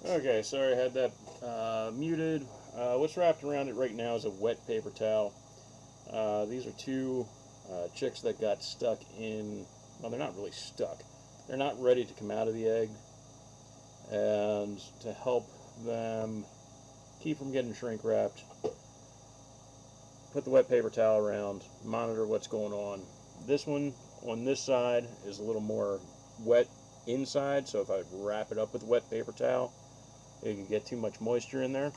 Okay, sorry I had that muted. What's wrapped around it right now is a wet paper towel. These are two chicks that got stuck in, well, they're not really stuck. They're not ready to come out of the egg. And to help them keep from getting shrink wrapped, put the wet paper towel around, monitor what's going on. This one on this side is a little more wet inside, so if I wrap it up with wet paper towel, it can get too much moisture in there.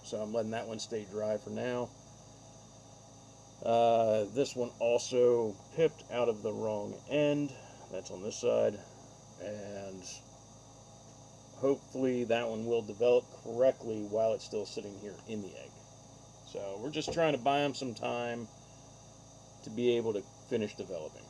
So I'm letting that one stay dry for now. This one also pipped out of the wrong end. That's on this side. And hopefully that one will develop correctly while it's still sitting here in the egg. So we're just trying to buy them some time to be able to finish developing.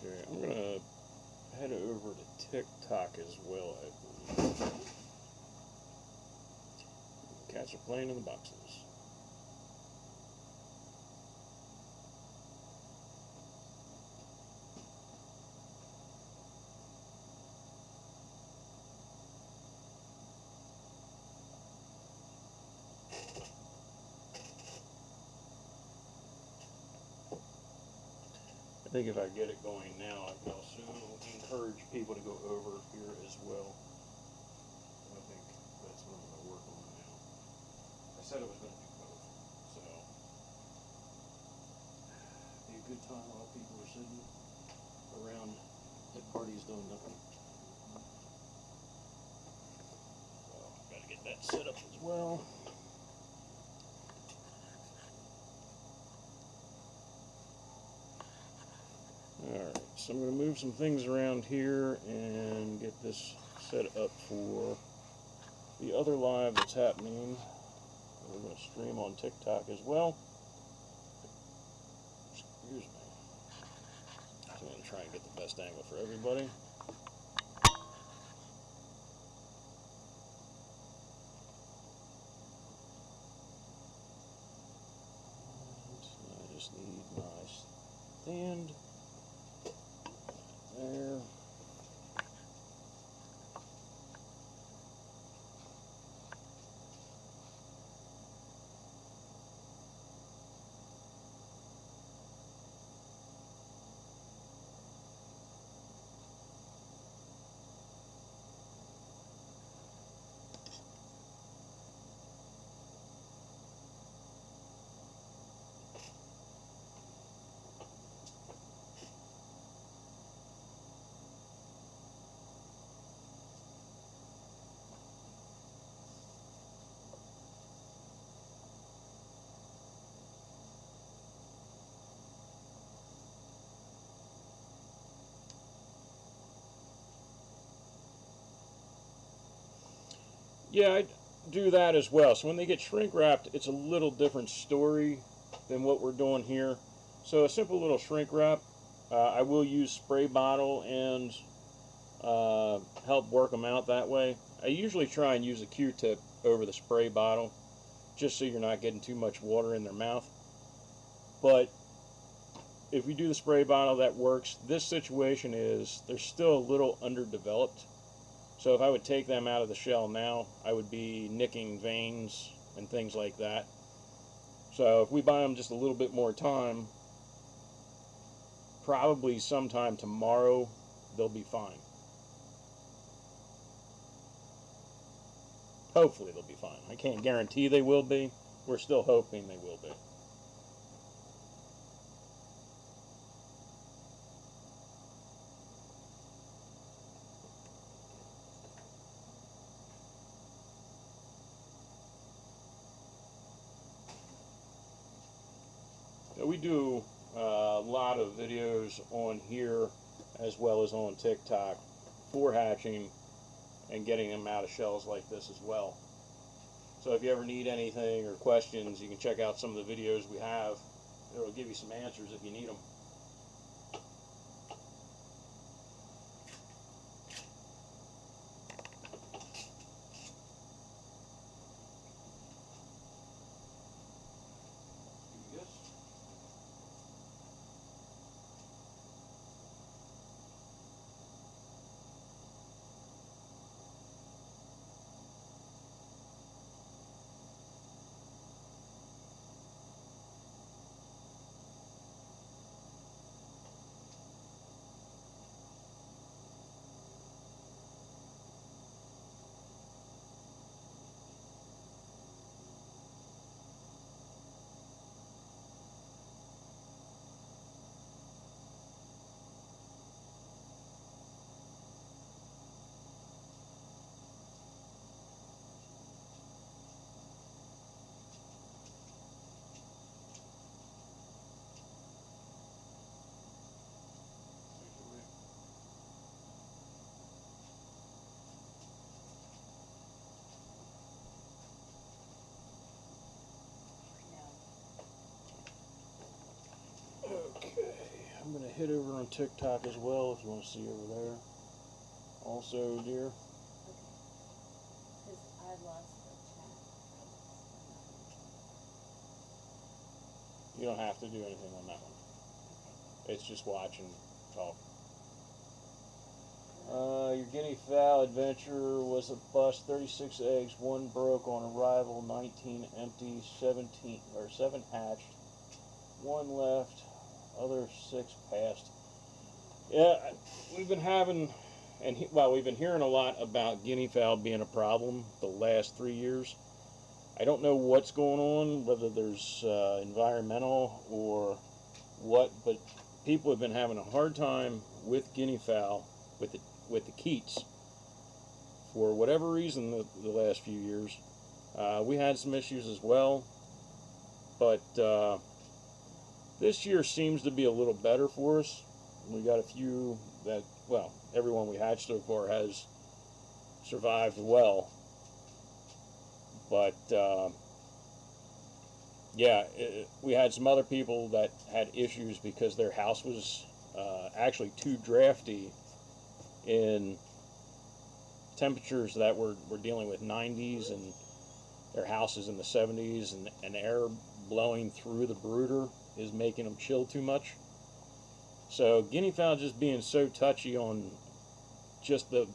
Okay, I'm going to head over to TikTok as well, I believe. Cats are playing in the boxes. I think if I get it going now, I can also encourage people to go over here as well. I think that's what I'm going to work on now. I said I was going to do both, so be a good time while people are sitting around at parties doing nothing. So got to get that set up as well. Alright, so I'm going to move some things around here and get this set up for the other live that's happening. We're going to stream on TikTok as well. Excuse me. So I'm going to try and get the best angle for everybody. And I just need my stand. There. Yeah, I do that as well. So when they get shrink wrapped, it's a little different story than what we're doing here. So a simple little shrink wrap, I will use spray bottle and help work them out that way. I usually try and use a Q-tip over the spray bottle, just so you're not getting too much water in their mouth. But if we do the spray bottle, that works. This situation is they're still a little underdeveloped. So if I would take them out of the shell now, I would be nicking veins and things like that. So if we buy them just a little bit more time, probably sometime tomorrow, they'll be fine. Hopefully they'll be fine. I can't guarantee they will be. We're still hoping they will be. We do a lot of videos on here as well as on TikTok before hatching and getting them out of shells like this as well. So if you ever need anything or questions, you can check out some of the videos we have. It'll give you some answers if you need them. Okay, I'm going to hit over on TikTok as well if you want to see over there. Also, dear. Okay. Because I lost the chat. You don't have to do anything on that one. Okay. It's just watch and talk. Your guinea fowl adventure was a bust. 36 eggs, 1 broke on arrival, 19 empty, 7 hatched, 1 left, other 6 passed. Yeah, we've been having, we've been hearing a lot about guinea fowl being a problem the last 3 years. I don't know what's going on, whether there's environmental or what, but people have been having a hard time with guinea fowl, with the Keats, for whatever reason the last few years. We had some issues as well, but this year seems to be a little better for us. We got a few that, well, everyone we hatched so far has survived well, but yeah, we had some other people that had issues because their house was actually too drafty in temperatures that we're dealing with 90s, and their house is in the 70s, and air blowing through the brooder is making them chill too much. So guinea fowl just being so touchy on just the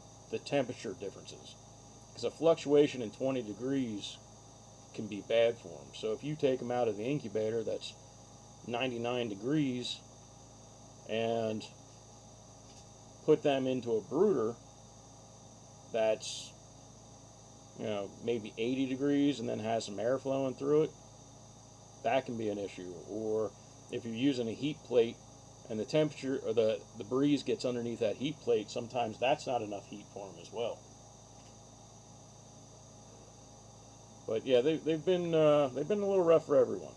temperature differences, because a fluctuation in 20 degrees can be bad for them. So if you take them out of the incubator that's 99 degrees and put them into a brooder that's, you know, maybe 80 degrees and then has some air flowing through it, that can be an issue. Or if you're using a heat plate and the temperature or the breeze gets underneath that heat plate, sometimes that's not enough heat for them as well. But yeah, they've been a little rough for everyone.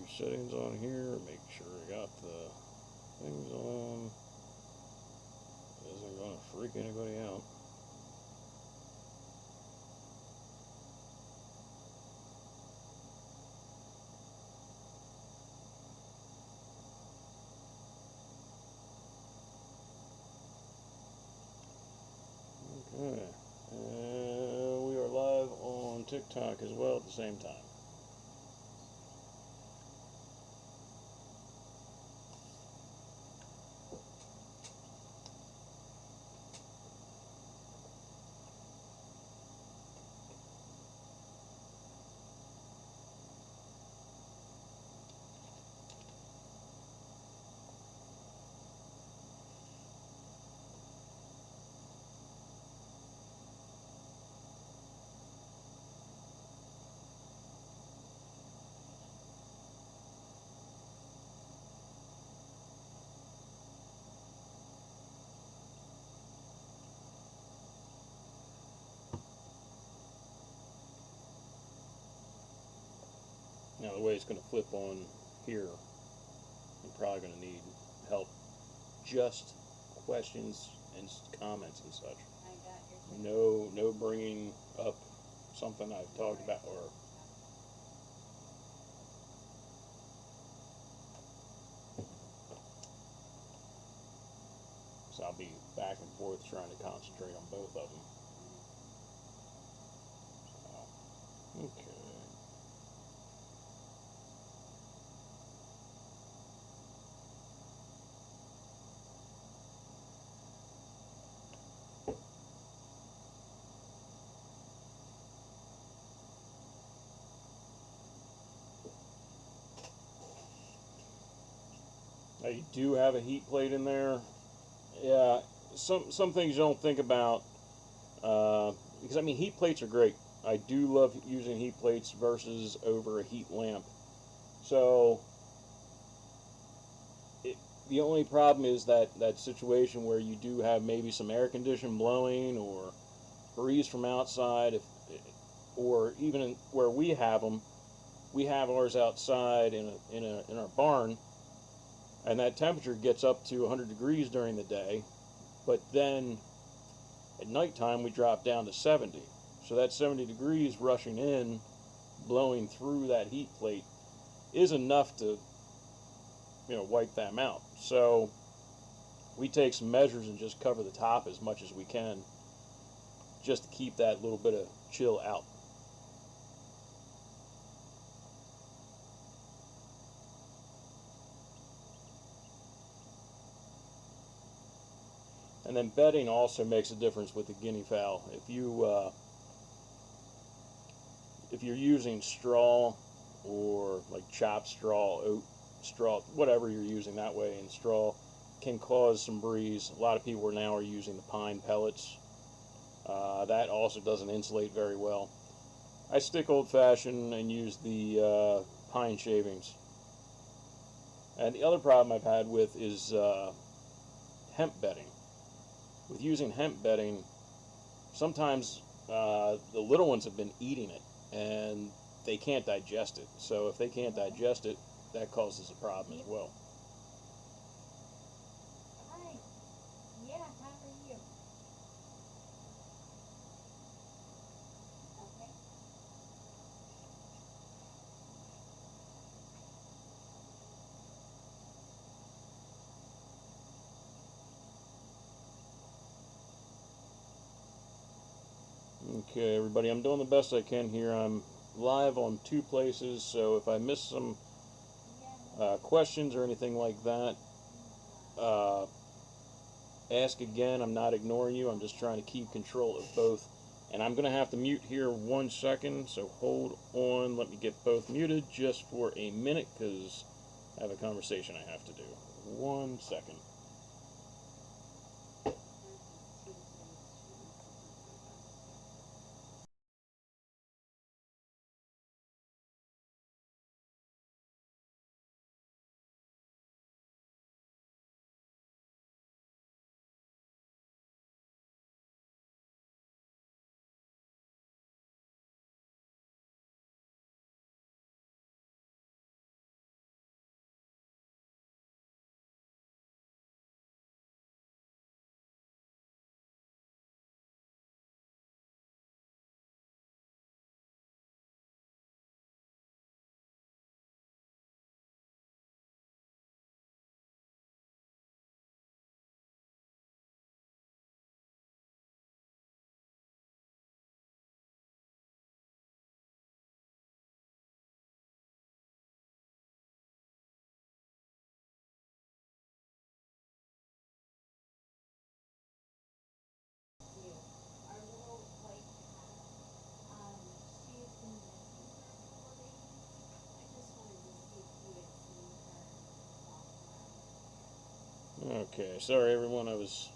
do settings on here, make sure I got the things on. Isn't gonna freak anybody out. Okay, and we are live on TikTok as well at the same time. Now the way it's going to flip on here, I'm probably going to need help. Just questions and comments and such. I got your thing. No bringing up something I've talked about or. So I'll be back and forth trying to concentrate on both of them. So, okay. Now you do have a heat plate in there. Yeah, some things you don't think about because I mean heat plates are great. I do love using heat plates versus over a heat lamp. So the only problem is that situation where you do have maybe some air conditioning blowing or breeze from outside, or even where we have them, we have ours outside in our barn, and that temperature gets up to 100 degrees during the day, but then at nighttime we drop down to 70. So that 70 degrees rushing in, blowing through that heat plate, is enough to wipe them out. So we take some measures and just cover the top as much as we can, just to keep that little bit of chill out. And then bedding also makes a difference with the guinea fowl. If you're using straw or like chopped straw, oat straw, whatever you're using that way, and straw can cause some breeze. A lot of people now are using the pine pellets. That also doesn't insulate very well. I stick old-fashioned and use the pine shavings. And the other problem I've had with is hemp bedding. With using hemp bedding, sometimes the little ones have been eating it and they can't digest it. So if they can't digest it, that causes a problem as well. Hi. Yeah, how are you? Okay. Okay, everybody, I'm doing the best I can here. I'm live on 2 places, so if I miss some questions or anything like that, uh, ask again. I'm not ignoring you. I'm just trying to keep control of both. And I'm going to have to mute here 1 second, so hold on. Let me get both muted just for a minute because I have a conversation I have to do. 1 second. Okay, sorry everyone, I was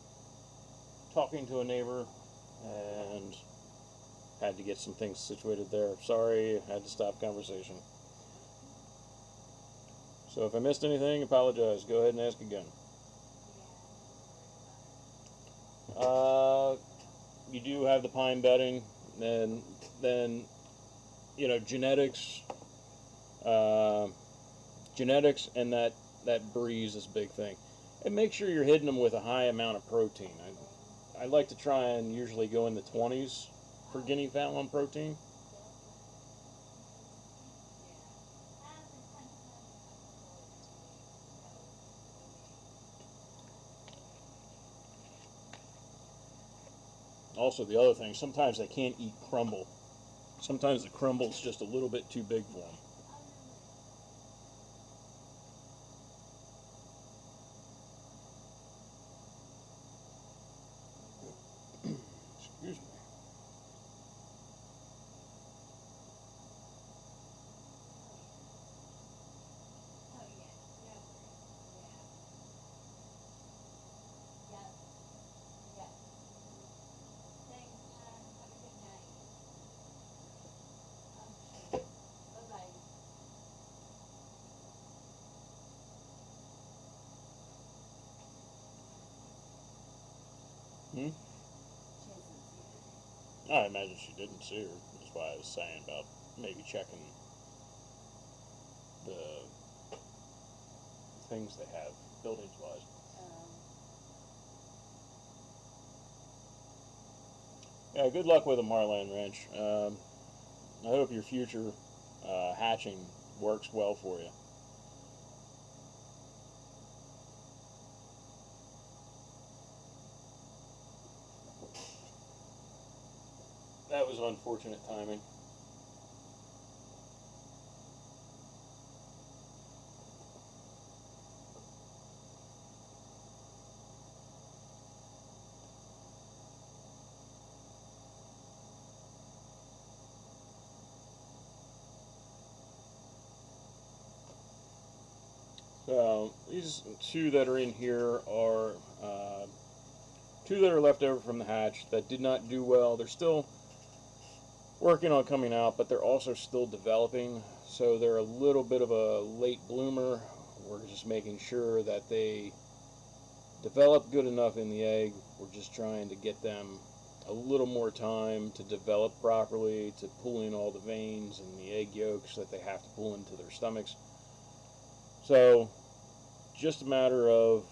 talking to a neighbor and had to get some things situated there. Sorry, I had to stop conversation. So if I missed anything, apologize. Go ahead and ask again. Uh, you do have the pine bedding, and then genetics, uh, genetics, and that breeze is a big thing. And make sure you're hitting them with a high amount of protein. I like to try and usually go in the 20s for guinea fowl on protein. Also, the other thing, sometimes they can't eat crumble. Sometimes the crumble's just a little bit too big for them. Excuse me. Hmm? I imagine she didn't see her. That's why I was saying about maybe checking the things they have buildings wise. Yeah, good luck with the Marland Ranch. I hope your future hatching works well for you. That was unfortunate timing. So these two that are in here are two that are left over from the hatch that did not do well. They're still working on coming out, but they're also still developing. So they're a little bit of a late bloomer. We're just making sure that they develop good enough in the egg. We're just trying to get them a little more time to develop properly, to pull in all the veins and the egg yolks that they have to pull into their stomachs. So just a matter of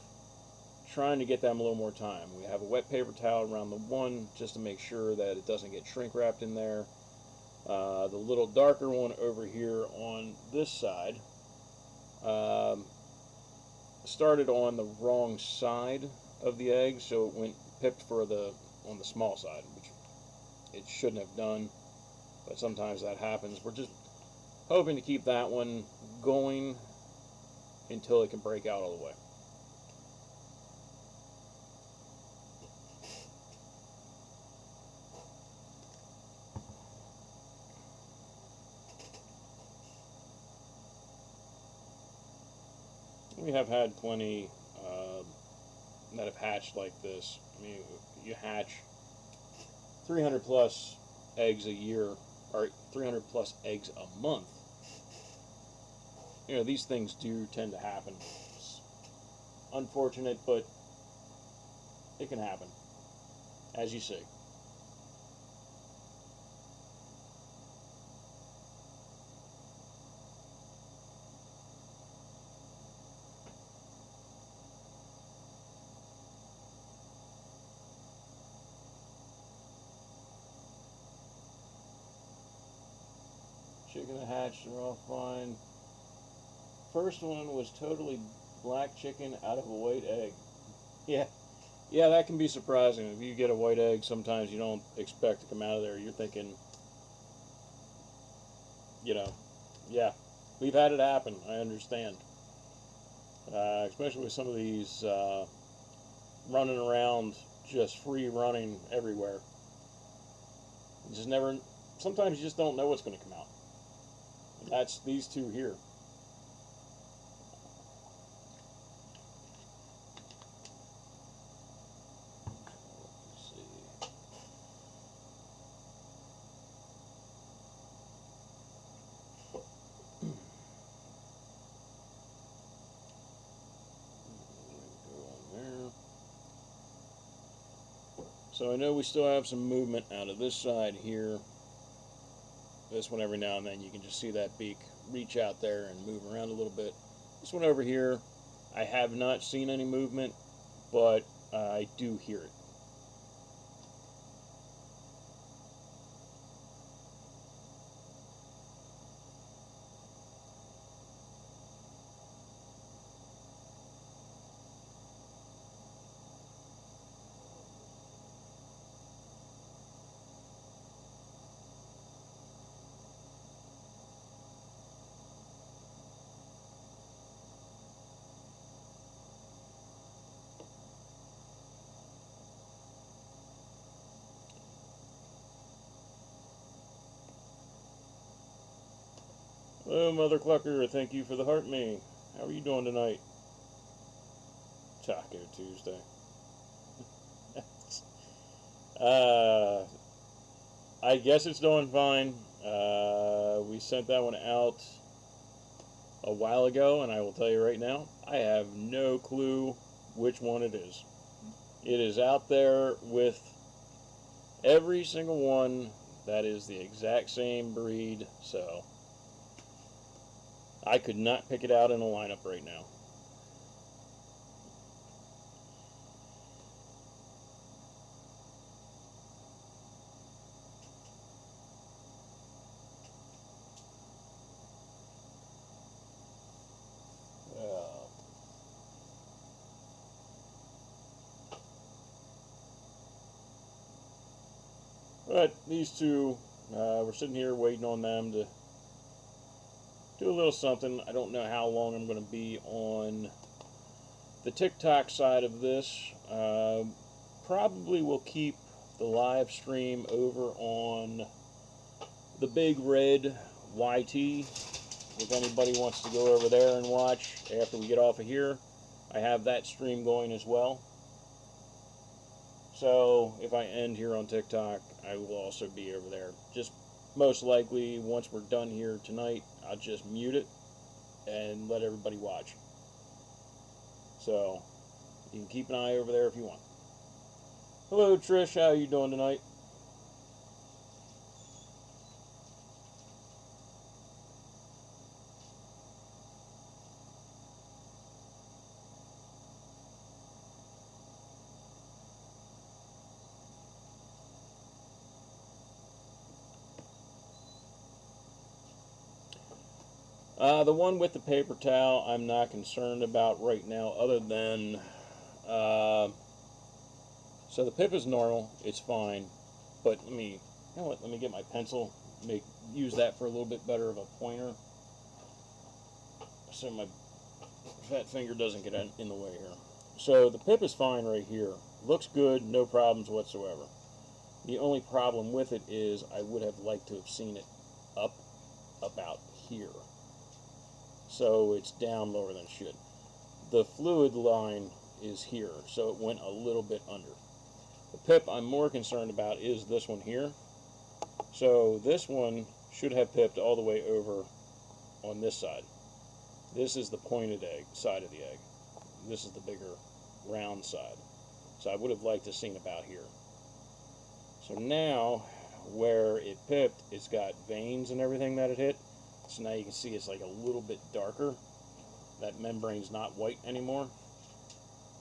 trying to get them a little more time. We have a wet paper towel around the one just to make sure that it doesn't get shrink wrapped in there. The little darker one over here on this side started on the wrong side of the egg, so it went pipped for on the small side, which it shouldn't have done, but sometimes that happens. We're just hoping to keep that one going until it can break out all the way. We have had plenty that have hatched like this. I mean, you hatch 300 plus eggs a year, or 300 plus eggs a month. You know, these things do tend to happen. It's unfortunate, but it can happen, as you see. Chicken hatched, they're all fine. First one was totally black chicken out of a white egg. Yeah, yeah, that can be surprising. If you get a white egg, sometimes you don't expect to come out of there. You're thinking, you know, yeah, we've had it happen. I understand, especially with some of these running around, just free running everywhere. You just never. Sometimes you just don't know what's going to come out. And that's these two here. So I know we still have some movement out of this side here. This one every now and then you can just see that beak reach out there and move around a little bit. This one over here, I have not seen any movement, but I do hear it. Hello, Mother Clucker. Thank you for the heart me. How are you doing tonight? Taco Tuesday. I guess it's doing fine. We sent that one out a while ago, and I will tell you right now, I have no clue which one it is. It is out there with every single one that is the exact same breed, so I could not pick it out in a lineup right now. But these two, we're sitting here waiting on them to do a little something. I don't know how long I'm going to be on the TikTok side of this. Probably will keep the live stream over on the Big Red YT. If anybody wants to go over there and watch after we get off of here, I have that stream going as well. So if I end here on TikTok, I will also be over there. Just most likely, once we're done here tonight, I'll just mute it and let everybody watch. So you can keep an eye over there if you want. Hello, Trish. How are you doing tonight? The one with the paper towel, I'm not concerned about right now, other than, so the pip is normal, it's fine, but let me get my pencil, use that for a little bit better of a pointer, so my fat finger doesn't get in the way here. So the pip is fine right here, looks good, no problems whatsoever. The only problem with it is I would have liked to have seen it up about here. So it's down lower than it should. The fluid line is here, so it went a little bit under. The pip I'm more concerned about is this one here. So this one should have pipped all the way over on this side. This is the pointed egg side of the egg. This is the bigger round side. So I would have liked to have seen about here. So now where it pipped, it's got veins and everything that it hit. So now you can see it's like a little bit darker. That membrane's not white anymore.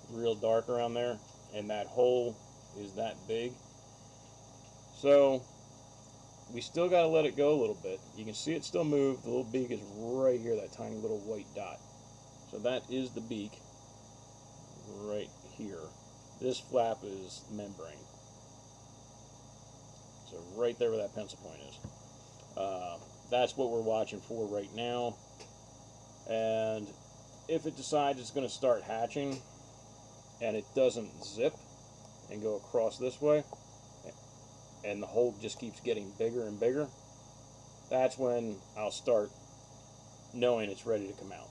Real dark around there. And that hole is that big. So we still got to let it go a little bit. You can see it still move. The little beak is right here, that tiny little white dot. So that is the beak right here. This flap is membrane. So right there where that pencil point is. That's what we're watching for right now. And if it decides it's going to start hatching and it doesn't zip and go across this way, and the hole just keeps getting bigger and bigger, that's when I'll start knowing it's ready to come out.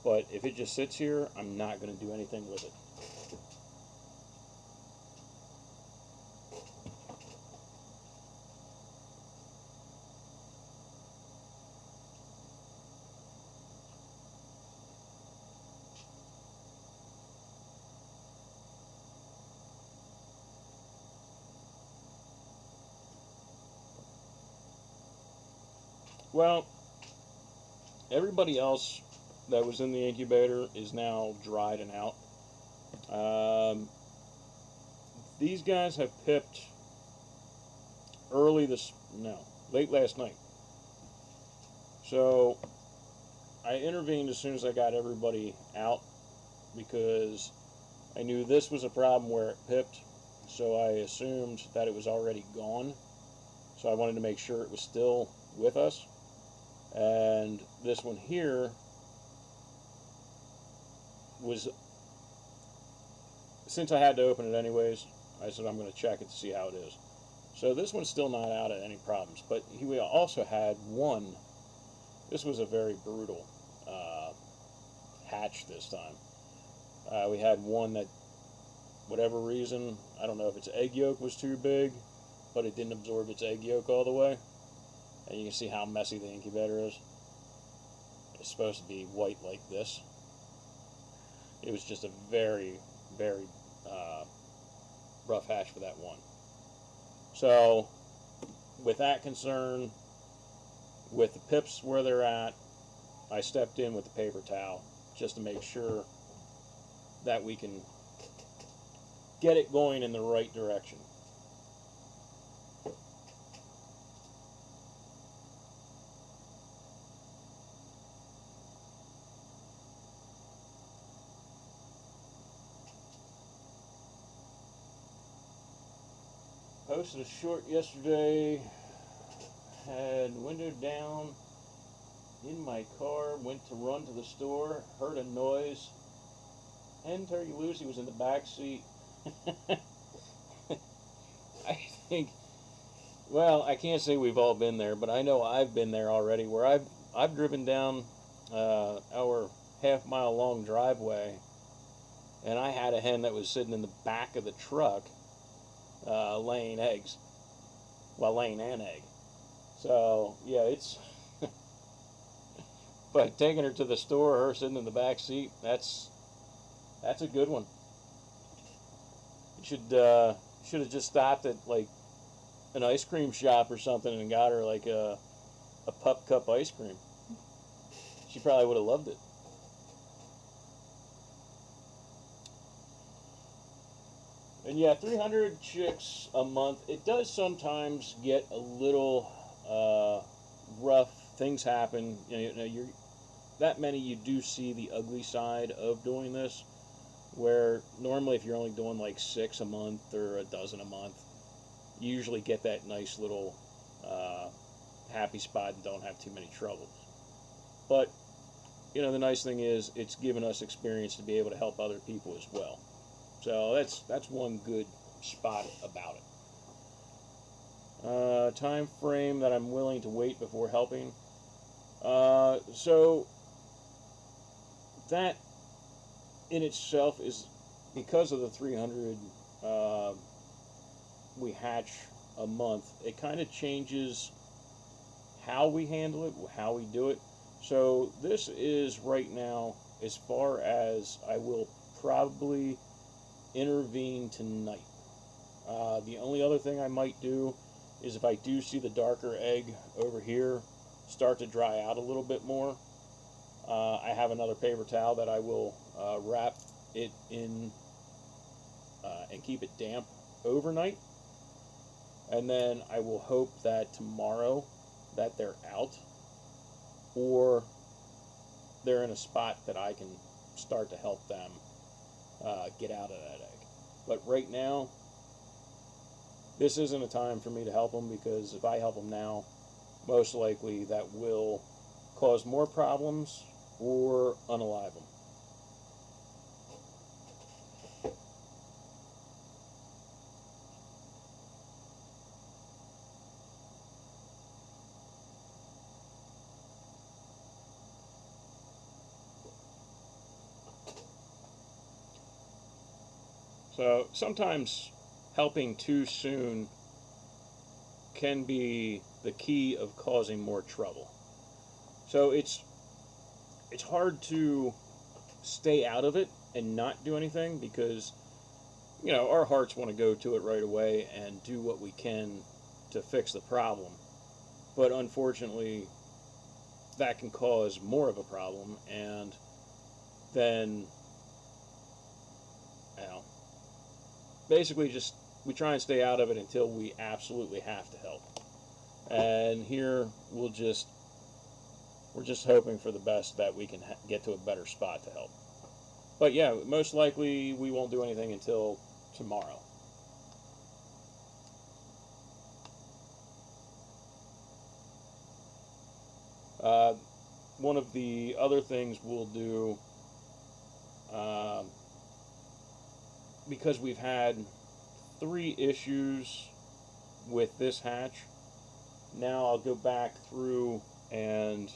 But if it just sits here, I'm not going to do anything with it. Well, everybody else that was in the incubator is now dried and out. Um, these guys have pipped late last night. So I intervened as soon as I got everybody out because I knew this was a problem where it pipped. So I assumed that it was already gone. So I wanted to make sure it was still with us. And this one here was, since I had to open it anyways, I said I'm going to check it to see how it is. So this one's still not out of any problems, but we also had one. This was a very brutal hatch this time. We had one that, whatever reason, I don't know if its egg yolk was too big, but it didn't absorb its egg yolk all the way. And you can see how messy the incubator is. It's supposed to be white like this. It was just a very, very rough hatch for that one. So, with that concern, with the pips where they're at, I stepped in with the paper towel just to make sure that we can get it going in the right direction. Posted a short yesterday, had window down in my car, went to run to the store, heard a noise. Hen Turkey Lucy was in the back seat. I think, well, I can't say we've all been there, but I know I've been there already, where I've driven down our half-mile long driveway, and I had a hen that was sitting in the back of the truck laying eggs. Well, laying an egg. So, yeah, it's... But taking her to the store, her sitting in the back seat, that's a good one. You should have just stopped at, like, an ice cream shop or something and got her, like, a pup cup ice cream. She probably would have loved it. And yeah, 300 chicks a month. It does sometimes get a little rough. Things happen. You're that many. You do see the ugly side of doing this, where normally if you're only doing like 6 a month or a dozen a month, you usually get that nice little happy spot and don't have too many troubles. But the nice thing is it's given us experience to be able to help other people as well. So that's one good spot about it. Time frame that I'm willing to wait before helping. So that in itself is because of the 300 we hatch a month. It kind of changes how we handle it, how we do it. So this is right now as far as I will probably intervene tonight. The only other thing I might do is if I do see the darker egg over here start to dry out a little bit more, I have another paper towel that I will wrap it in and keep it damp overnight, and then I will hope that tomorrow that they're out or they're in a spot that I can start to help them get out of that egg. But right now, this isn't a time for me to help them, because if I help them now, most likely that will cause more problems or unalive them. So sometimes helping too soon can be the key of causing more trouble. So it's hard to stay out of it and not do anything, because our hearts want to go to it right away and do what we can to fix the problem. But unfortunately, that can cause more of a problem, and then, you know, basically just we try and stay out of it until we absolutely have to help. And here we're just hoping for the best that we can get to a better spot to help. But yeah, most likely we won't do anything until tomorrow. One of the other things we'll do, because we've had 3 issues with this hatch, now I'll go back through and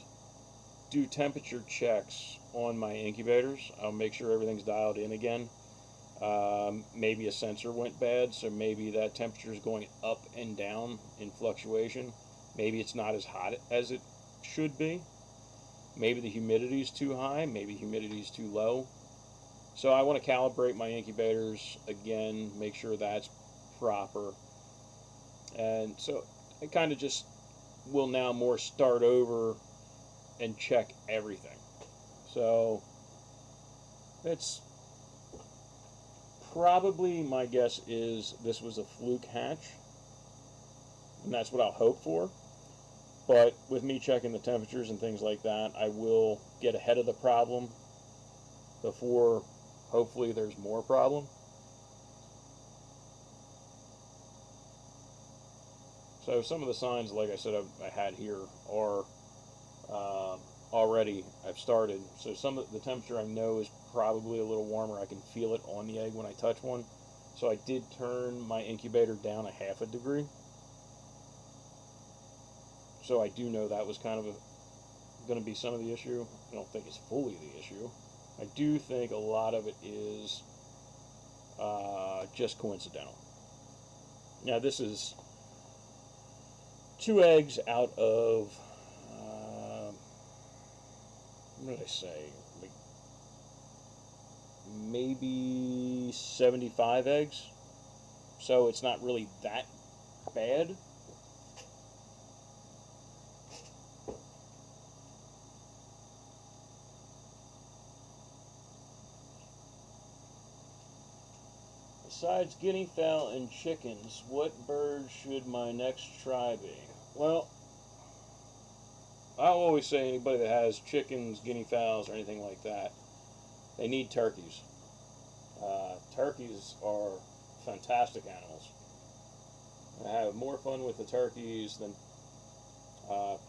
do temperature checks on my incubators. I'll make sure everything's dialed in again. Maybe a sensor went bad, so maybe that temperature is going up and down in fluctuation. Maybe it's not as hot as it should be. Maybe the humidity is too high, maybe humidity is too low. So I want to calibrate my incubators again, make sure that's proper. And so I kind of just will now more start over and check everything. So it's probably, my guess is this was a fluke hatch, and that's what I'll hope for. But with me checking the temperatures and things like that, I will get ahead of the problem before hopefully there's more problem. So some of the signs, like I said, I had here are already, I've started. So some of the temperature I know is probably a little warmer. I can feel it on the egg when I touch one. So I did turn my incubator down 1/2 degree. So I do know that was kind of going to be some of the issue. I don't think it's fully the issue. I do think a lot of it is just coincidental. Now this is 2 eggs out of, what did I say, like maybe 75 eggs. So it's not really that bad. Besides guinea fowl and chickens, what bird should my next try be? Well, I always say anybody that has chickens, guinea fowls, or anything like that, they need turkeys. Turkeys are fantastic animals. I have more fun with the turkeys than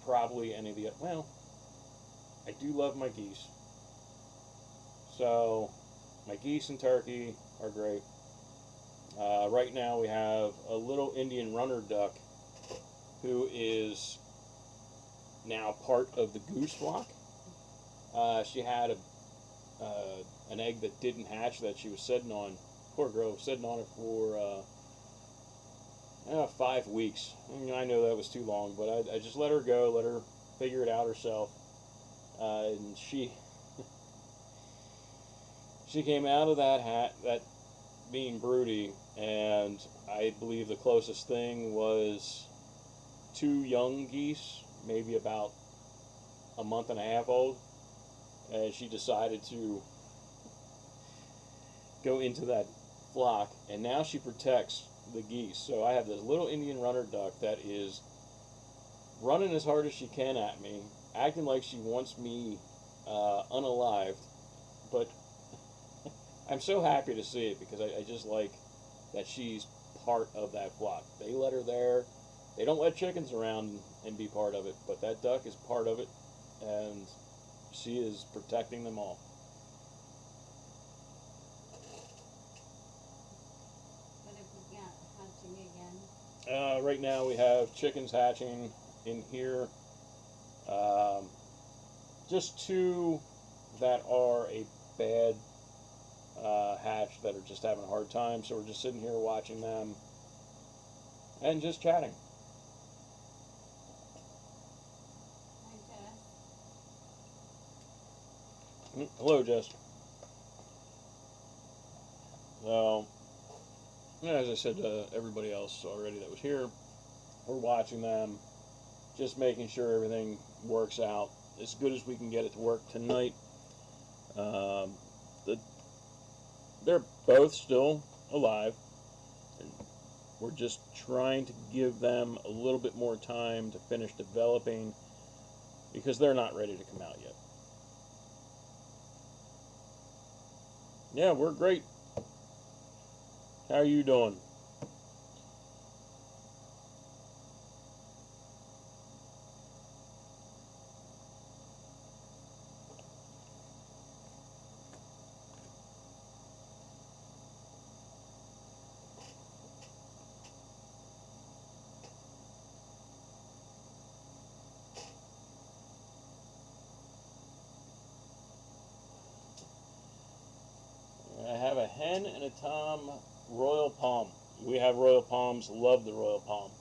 probably any of the, well, I do love my geese. So my geese and turkey are great. Right now we have a little Indian runner duck who is now part of the goose flock. She had an egg that didn't hatch that she was sitting on. Poor girl, sitting on it for 5 weeks. I know that was too long, but I just let her go, let her figure it out herself. And she came out of that being broody, and I believe the closest thing was 2 young geese, maybe about a month and a half old, and she decided to go into that flock, and now she protects the geese. So I have this little Indian runner duck that is running as hard as she can at me, acting like she wants me unalived, but I'm so happy to see it because I just like that she's part of that flock. They let her there. They don't let chickens around and be part of it, but that duck is part of it, and she is protecting them all. What have we got hatching again? Right now we have chickens hatching in here. Just 2 that are a bad hatch that are just having a hard time, so we're just sitting here watching them and just chatting. Hi, Jess. Hello, Jess. So, as I said to everybody else already that was here, we're watching them, just making sure everything works out. as good as we can get it to work tonight. Um, the, they're both still alive. And we're just trying to give them a little bit more time to finish developing because they're not ready to come out yet. Yeah, we're great. How are you doing? I have a hen and a tom Royal Palm. We have Royal Palms, love the Royal Palm.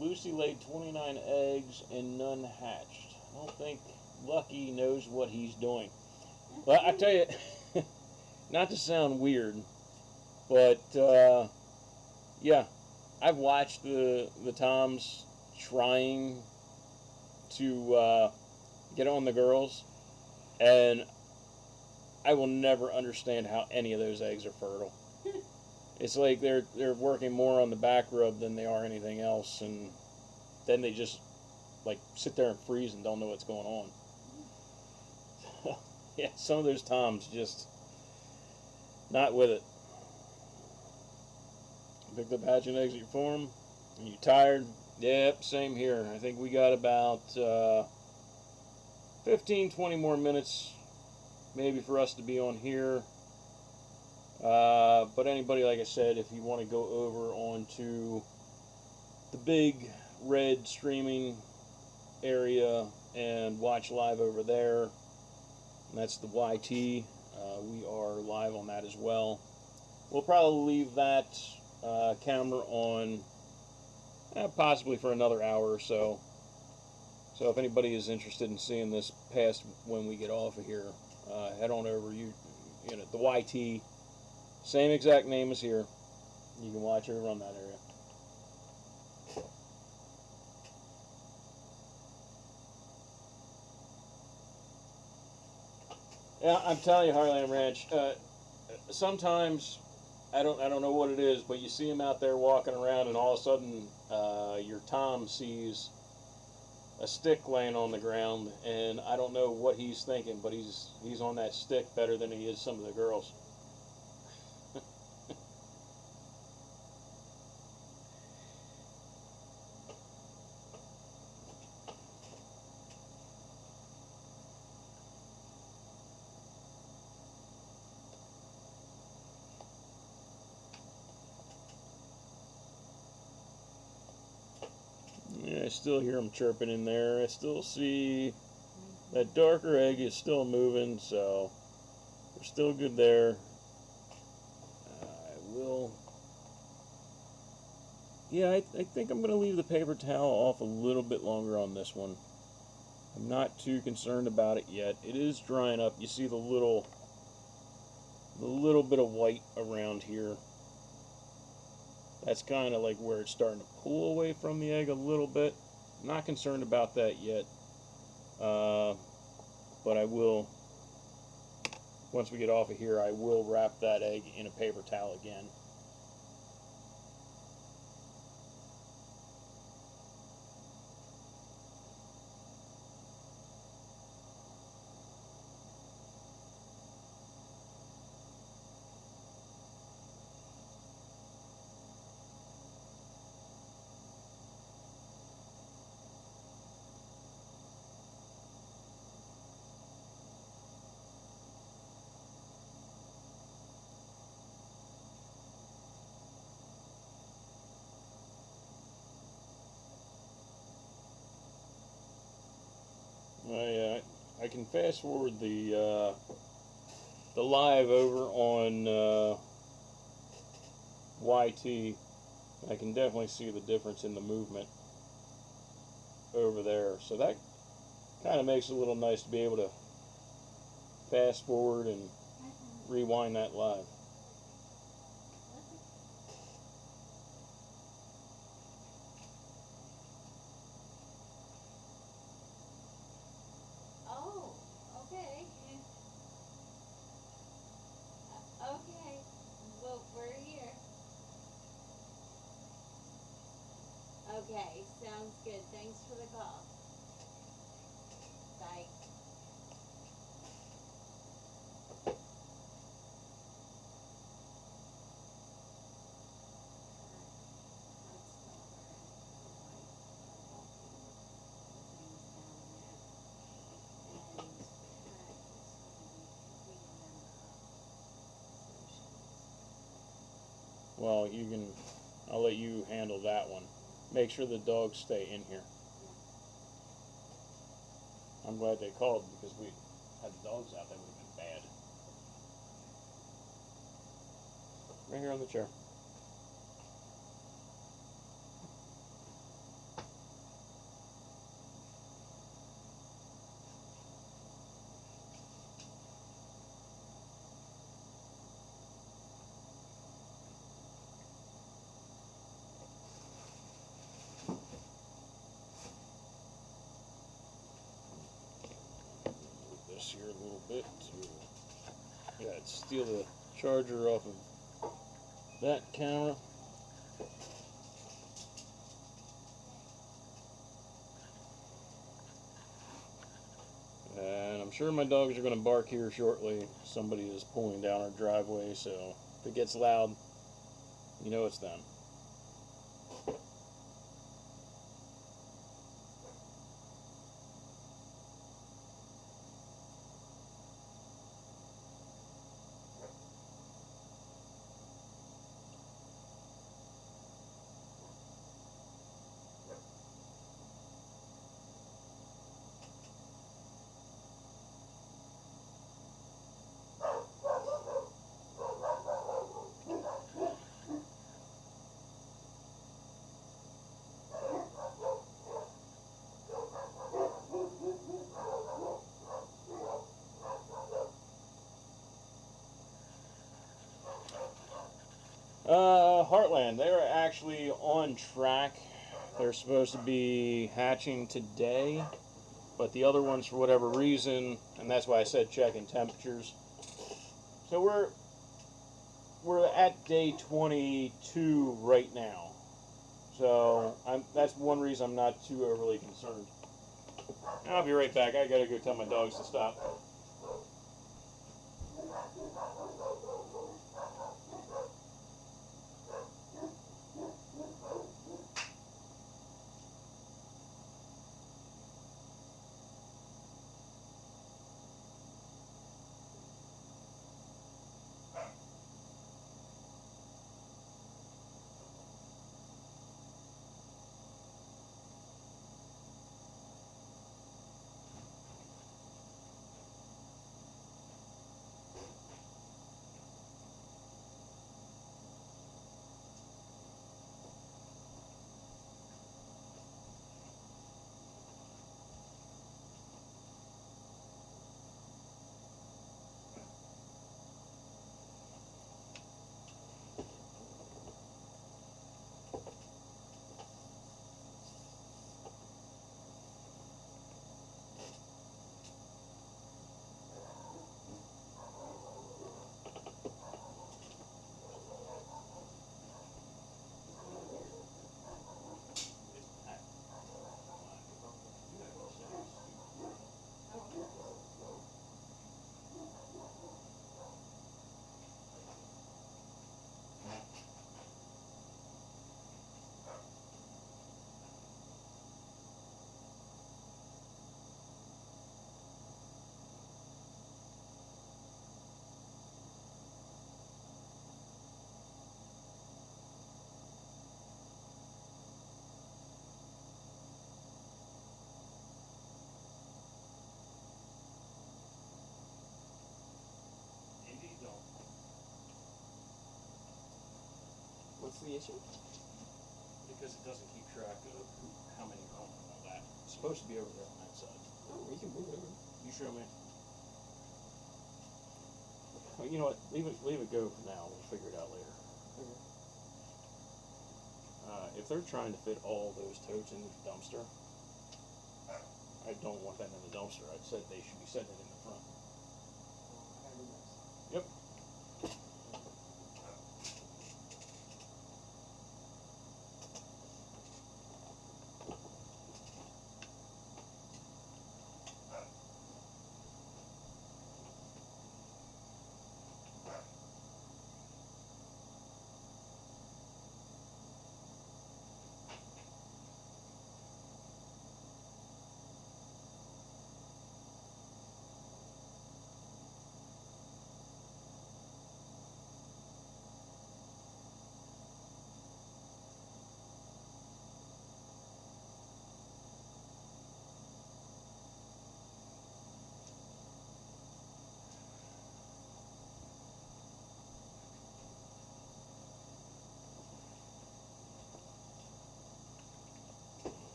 Lucy laid 29 eggs and none hatched. I don't think Lucky knows what he's doing. Well, I tell you, not to sound weird, but yeah, I've watched the toms trying to get on the girls, and I will never understand how any of those eggs are fertile. It's like they're working more on the back rub than they are anything else, and then they just like sit there and freeze and don't know what's going on. Yeah, some of those toms just not with it. Picked up hatching eggs at your farm, and you tired? Yep, same here. I think we got about 15, 20 more minutes maybe for us to be on here. But anybody, like I said, if you want to go over onto the big red streaming area and watch live over there, that's the YT. We are live on that as well. We'll probably leave that camera on possibly for another hour or so. So if anybody is interested in seeing this past when we get off of here, head on over. You know, the YT, same exact name as here. You can watch over on that area. Yeah, I'm telling you, Heartland Ranch. Sometimes I don't know what it is, but you see him out there walking around, and all of a sudden, your Tom sees a stick laying on the ground, and I don't know what he's thinking, but he's on that stick better than he is some of the girls. Yeah, I still hear them chirping in there. I still see that darker egg is still moving, so we're still good there. I will. Yeah, I think I'm going to leave the paper towel off a little bit longer on this one. I'm not too concerned about it yet. It is drying up. You see the little bit of white around here. That's kind of like where it's starting to pull away from the egg a little bit. Not concerned about that yet. But I will, once we get off of here, I will wrap that egg in a paper towel again. I can fast forward the live over on YT. I can definitely see the difference in the movement over there. So that kind of makes it a little nice to be able to fast forward and rewind that live. Okay, sounds good. Thanks for the call. Bye. Well, you can. I'll let you handle that one. Make sure the dogs stay in here. I'm glad they called because we had the dogs out. That would have been bad. Right here on the chair. Move this here a little bit to steal the charger off of that camera. And I'm sure my dogs are going to bark here shortly. Somebody is pulling down our driveway, so if it gets loud, you know it's them. Heartland, they're actually on track. They're supposed to be hatching today, but the other ones, for whatever reason, and that's why I said checking temperatures. So we're at day 22 right now. So that's one reason I'm not too overly concerned. I'll be right back. I gotta go tell my dogs to stop. What's the issue? Because it doesn't keep track of how many are on and all that. It's supposed to be over there on that side. Oh, we can move it over. You show me. Well, you know what? Leave it go for now. We'll figure it out later. Okay. If they're trying to fit all those totes in the dumpster, I don't want them in the dumpster. I said they should be setting it in the front. I gotta move this. Yep.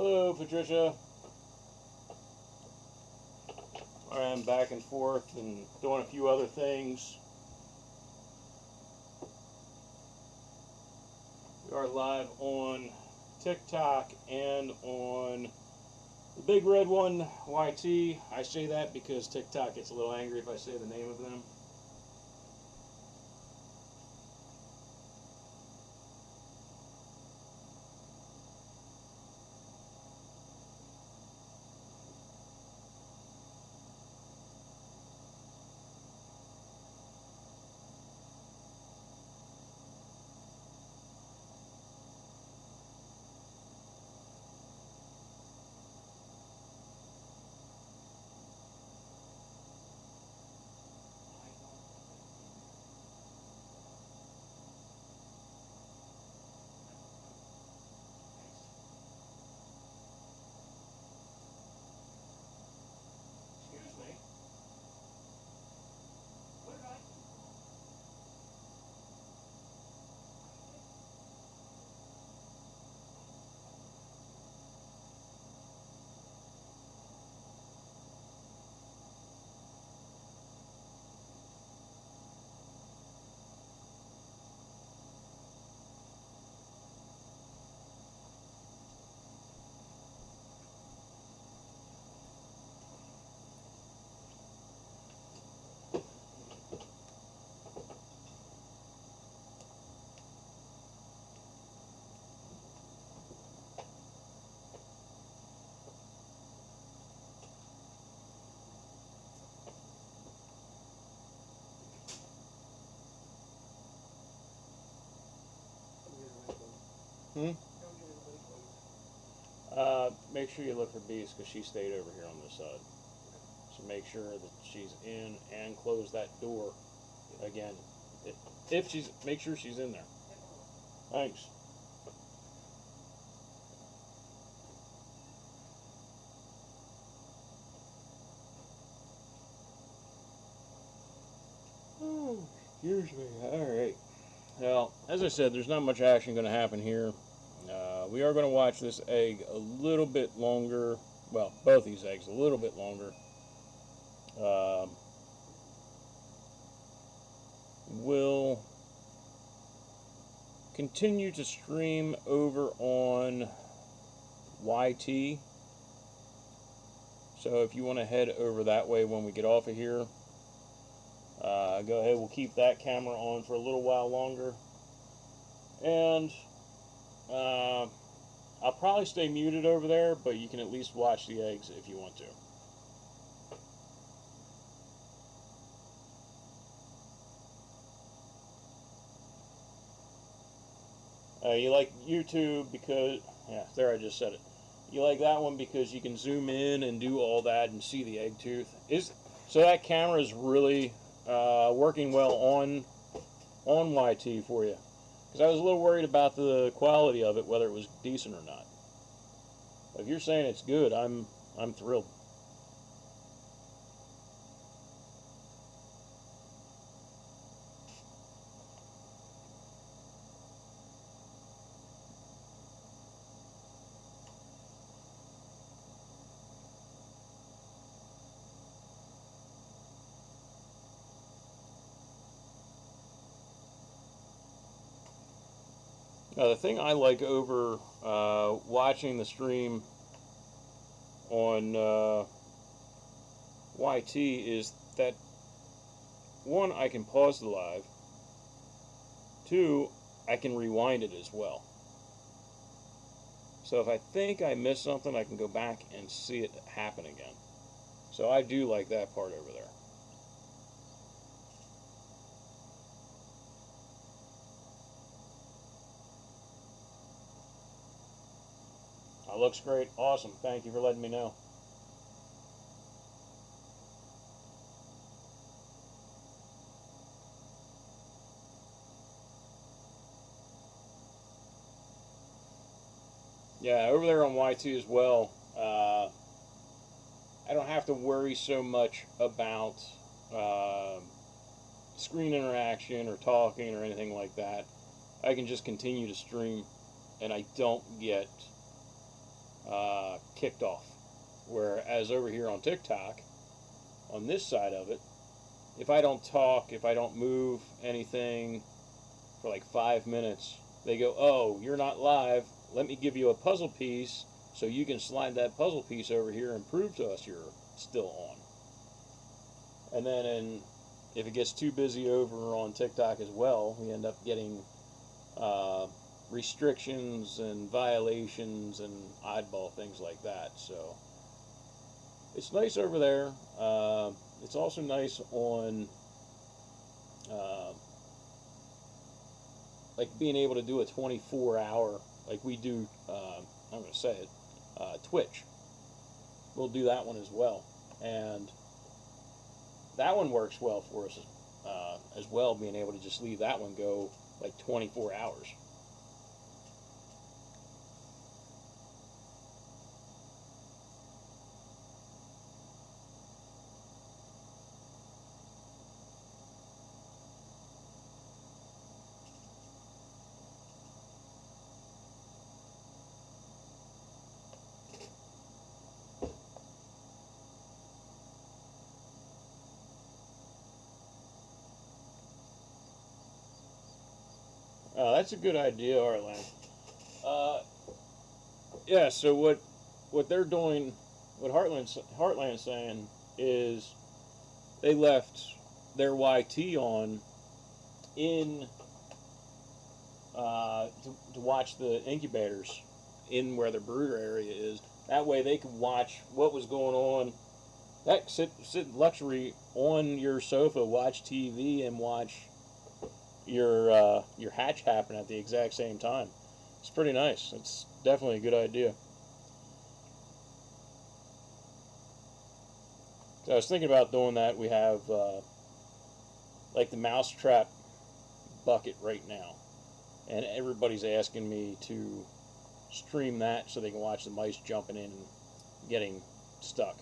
Hello, Patricia. I'm back and forth and doing a few other things. We are live on TikTok and on the big red one, YT. I say that because TikTok gets a little angry if I say the name of them. Excuse me. What did I do? Hmm? Make sure you look for bees because she stayed over here on this side. So make sure that she's in and close that door again. If she's, make sure she's in there. Thanks. Oh, excuse me. All right. Well, as I said, there's not much action going to happen here. We are going to watch this egg a little bit longer. Well, both these eggs a little bit longer. We'll continue to stream over on YT. So if you want to head over that way when we get off of here, go ahead. We'll keep that camera on for a little while longer. And I'll probably stay muted over there, but you can at least watch the eggs if you want to. You like YouTube because, yeah, there I just said it. You like that one because you can zoom in and do all that and see the egg tooth. So that camera is really working well on YT for you. Because I was a little worried about the quality of it, whether it was decent or not. If you're saying it's good, I'm thrilled. Now, the thing I like over watching the stream on YT is that, one, I can pause the live. Two, I can rewind it as well. So if I think I missed something, I can go back and see it happen again. So I do like that part over there. Looks great. Awesome. Thank you for letting me know. Yeah, over there on YT as well, I don't have to worry so much about screen interaction or talking or anything like that. I can just continue to stream, and I don't get kicked off. Whereas over here on TikTok, on this side of it, if I don't talk, if I don't move anything for like 5 minutes, they go, "Oh, you're not live. Let me give you a puzzle piece so you can slide that puzzle piece over here and prove to us you're still on." And then if it gets too busy over on TikTok as well, we end up getting restrictions and violations and oddball things like that. So it's nice over there. It's also nice on like being able to do a 24-hour, like we do, I'm going to say it, Twitch. We'll do that one as well. And that one works well for us as well, being able to just leave that one go like 24 hours. That's a good idea, Heartland. Yeah. So what they're doing, what Heartland's saying is they left their YT on in to watch the incubators in where the brooder area is. That way they could watch what was going on. That sit luxury on your sofa, watch TV, and watch your hatch happen at the exact same time. It's pretty nice. It's definitely a good idea. So I was thinking about doing that. We have like the mousetrap bucket right now, and everybody's asking me to stream that so they can watch the mice jumping in and getting stuck.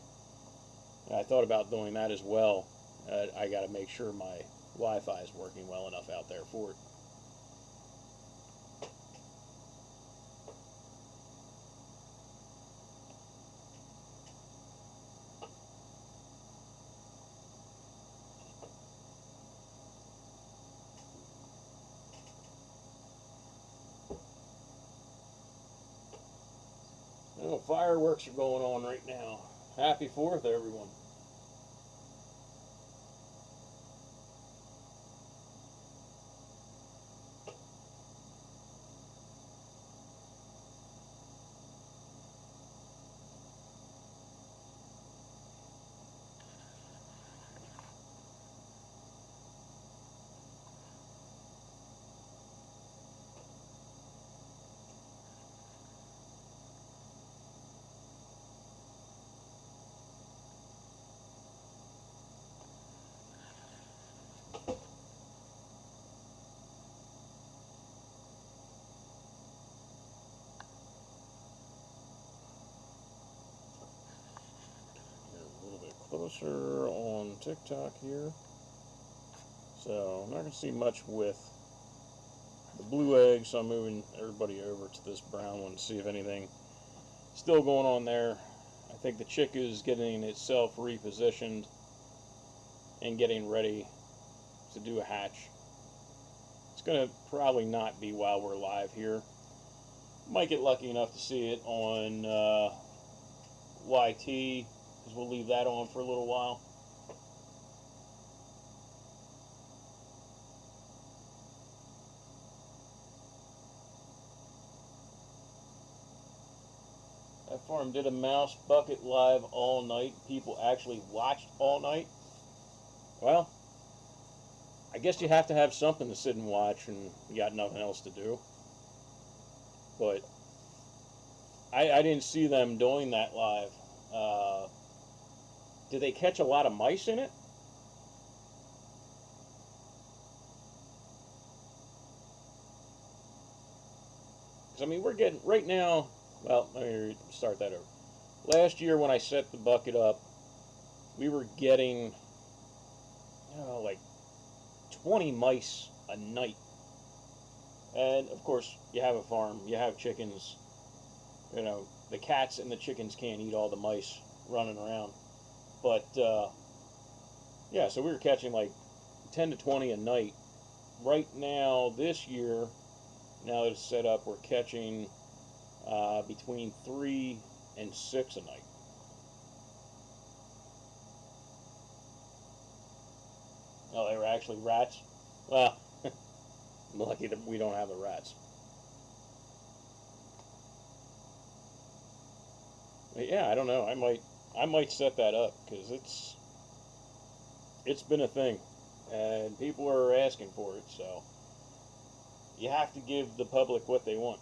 And I thought about doing that as well. I got to make sure my Wi-Fi is working well enough out there for it. Well, fireworks are going on right now. Happy 4th, everyone. Closer on TikTok here. So I'm not going to see much with the blue egg, so I'm moving everybody over to this brown one to see if anything still going on there. I think the chick is getting itself repositioned and getting ready to do a hatch. It's going to probably not be while we're live here. Might get lucky enough to see it on YT, because we'll leave that on for a little while. That farm did a mouse bucket live all night. People actually watched all night. Well, I guess you have to have something to sit and watch, and you got nothing else to do. But I didn't see them doing that live. Did they catch a lot of mice in it? Because, I mean, we're getting, right now, well, let me start that over. Last year when I set the bucket up, we were getting, like 20 mice a night. And, of course, you have a farm, you have chickens, the cats and the chickens can't eat all the mice running around. But yeah, so we were catching like 10 to 20 a night. Right now, this year, now that it's set up, we're catching between 3 and 6 a night. Oh, they were actually rats? Well, I'm lucky that we don't have the rats. But yeah, I don't know. I might set that up because it's been a thing, and people are asking for it. So you have to give the public what they want.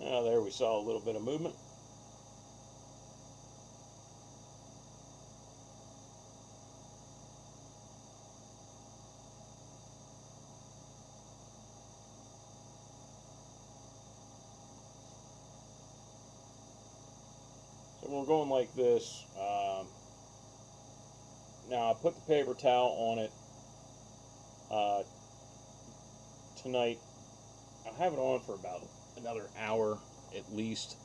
Oh, there we saw a little bit of movement. So we're going like this. Now I put the paper towel on it tonight. I'll have it on for about another hour at least.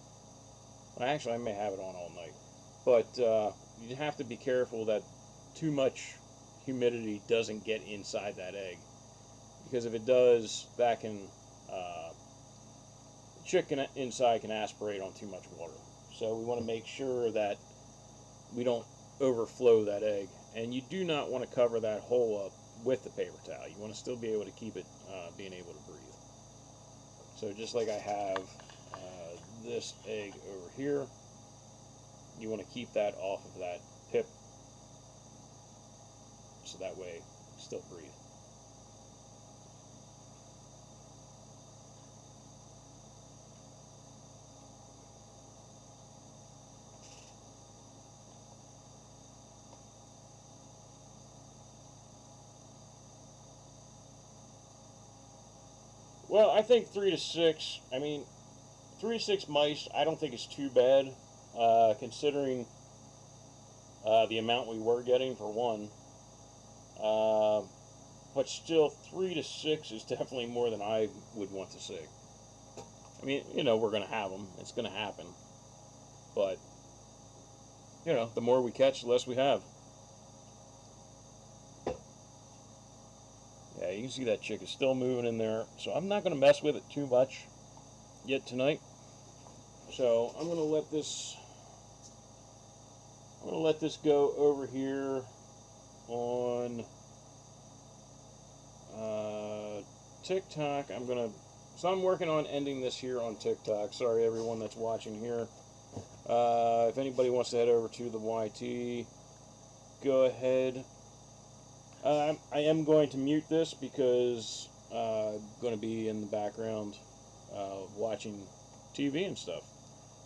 Well, actually, I may have it on all night. But you have to be careful that too much humidity doesn't get inside that egg. Because if it does, that can, the chicken inside can aspirate on too much water. So we want to make sure that we don't overflow that egg. And you do not want to cover that hole up with the paper towel. You want to still be able to keep it being able to breathe. So just like I have this egg over here, you want to keep that off of that pip so that way it still breathe. Well, I think 3 to 6. I mean, 3 to 6 mice. I don't think it's too bad, considering the amount we were getting for one. But still, 3 to 6 is definitely more than I would want to see. I mean, you know, we're going to have them. It's going to happen. But, you know, the more we catch, the less we have. Yeah, you can see that chick is still moving in there. So I'm not going to mess with it too much yet tonight. So I'm going to let this go over here on TikTok. So I'm working on ending this here on TikTok. Sorry everyone that's watching here. If anybody wants to head over to the YT, go ahead. I am going to mute this because I'm going to be in the background watching TV and stuff.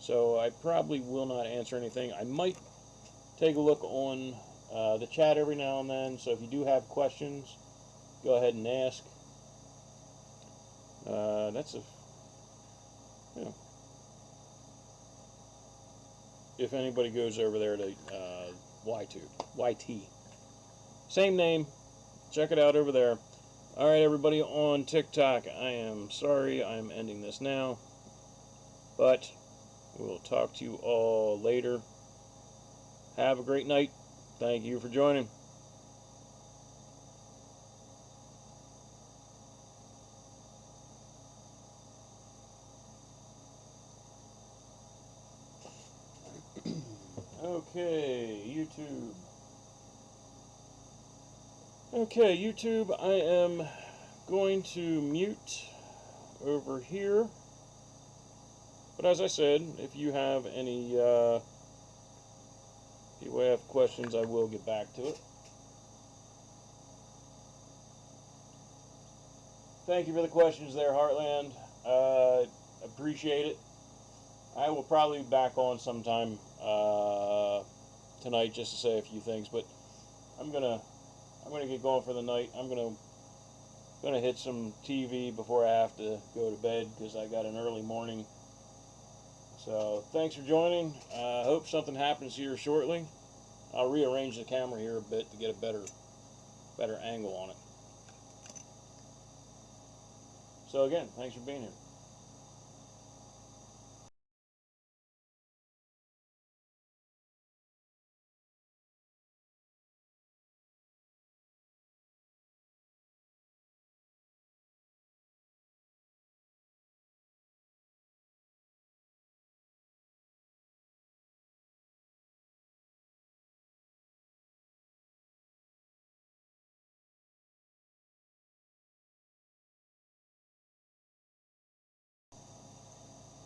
So I probably will not answer anything. I might take a look on the chat every now and then. So if you do have questions, go ahead and ask. If anybody goes over there to YT. Same name. Check it out over there. Alright, everybody on TikTok, I am sorry I'm ending this now. But we'll talk to you all later. Have a great night. Thank you for joining. Okay, YouTube. Okay, YouTube, I am going to mute over here. But as I said, if you have any people have questions, I will get back to it. Thank you for the questions there, Heartland. Appreciate it. I will probably be back on sometime tonight just to say a few things, but I'm gonna get going for the night. I'm gonna hit some TV before I have to go to bed because I got an early morning. So thanks for joining. I hope something happens here shortly. I'll rearrange the camera here a bit to get a better angle on it. So again, thanks for being here.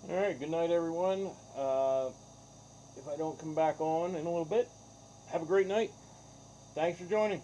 All right, good night, everyone. If I don't come back on in a little bit, have a great night. Thanks for joining.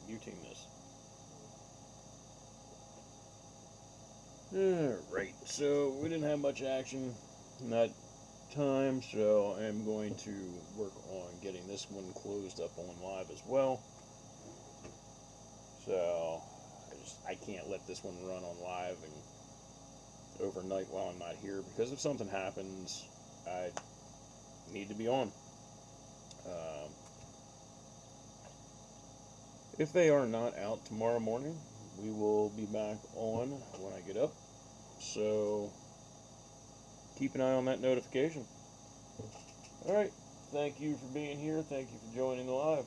You team this. Alright, so we didn't have much action in that time, so I'm going to work on getting this one closed up on live as well. So I can't let this one run on live and overnight while I'm not here, because if something happens, I need to be on. If they are not out tomorrow morning, we will be back on when I get up. So keep an eye on that notification. Alright, thank you for being here. Thank you for joining the live.